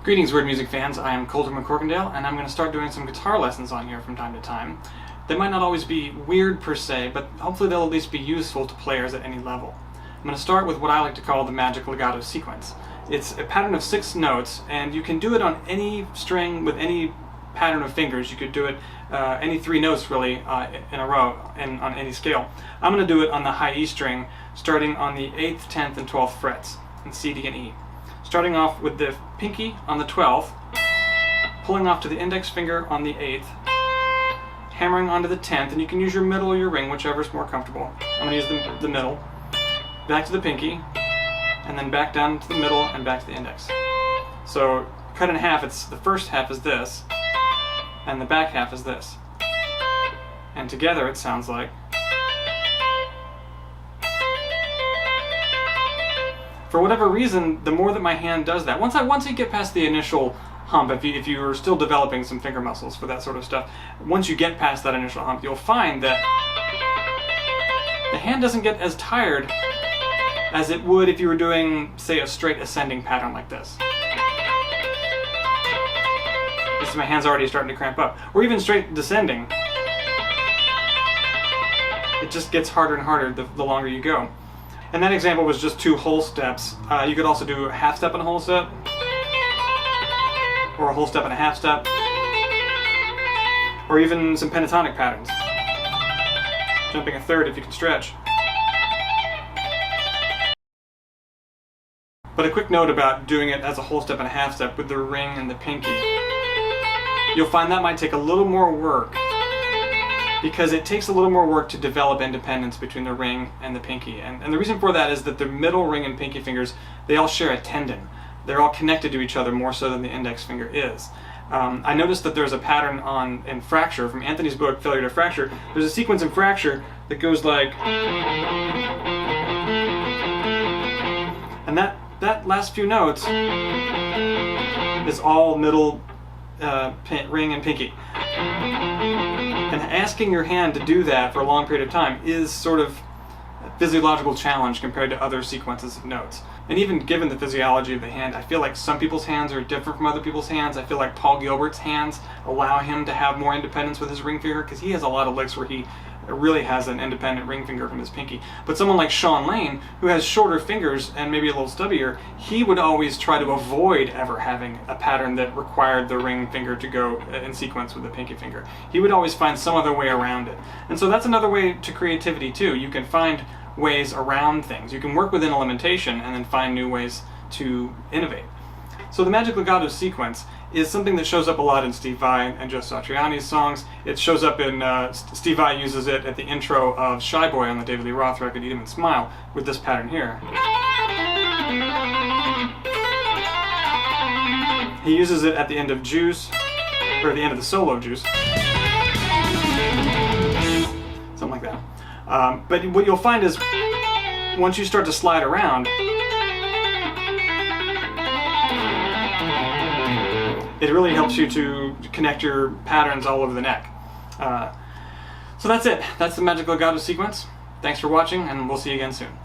Greetings, word music fans. I am Colter McCorkindale, and I'm going to start doing some guitar lessons on here from time to time. They might not always be weird per se, but hopefully they'll at least be useful to players at any level. I'm going to start with what I like to call the magic legato sequence. It's a pattern of 6 notes, and you can do it on any string with any pattern of fingers. You could do it any 3 notes really in a row and on any scale. I'm going to do it on the high E string, starting on the 8th, 10th, and 12th frets in C, D, and E. Starting off with the pinky on the 12th, pulling off to the index finger on the 8th, hammering onto the 10th, and you can use your middle or your ring, whichever is more comfortable. I'm going to use the middle, back to the pinky, and then back down to the middle and back to the index. So cut in half, the first half is this, and the back half is this. And together it sounds like. For whatever reason, the more that my hand does that, once you get past the initial hump, if you are still developing some finger muscles for that sort of stuff, once you get past that initial hump, you'll find that the hand doesn't get as tired as it would if you were doing, say, a straight ascending pattern like this. This is my hand's already starting to cramp up. Or even straight descending. It just gets harder and harder the longer you go. And that example was just 2 whole steps. You could also do a half step and a whole step, or a whole step and a half step, or even some pentatonic patterns. Jumping a third if you can stretch. But a quick note about doing it as a whole step and a half step with the ring and the pinky. You'll find that might take a little more work, because it takes a little more work to develop independence between the ring and the pinky. And the reason for that is that the middle ring and pinky fingers, they all share a tendon. They're all connected to each other more so than the index finger is. I noticed that there's a pattern in Fracture, from Anthony's book, Failure to Fracture. There's a sequence in Fracture that goes like... And that last few notes is all middle ring and pinky. And asking your hand to do that for a long period of time is sort of a physiological challenge compared to other sequences of notes. And even given the physiology of the hand, I feel like some people's hands are different from other people's hands. I feel like Paul Gilbert's hands allow him to have more independence with his ring finger, because he has a lot of licks where he really has an independent ring finger from his pinky. But someone like Sean Lane, who has shorter fingers and maybe a little stubbier, he would always try to avoid ever having a pattern that required the ring finger to go in sequence with the pinky finger. He would always find some other way around it. And so that's another way to creativity too. You can find ways around things. You can work within a limitation and then find new ways to innovate. So the magic legato sequence is something that shows up a lot in Steve Vai and Joe Satriani's songs. It shows up in, Steve Vai uses it at the intro of Shy Boy on the David Lee Roth record, Eat 'Em and Smile, with this pattern here. He uses it at the end of Juice, or at the end of the solo of Juice. Something like that. But what you'll find is, once you start to slide around, it really helps you to connect your patterns all over the neck. So that's it. That's the magic legato sequence. Thanks for watching, and we'll see you again soon.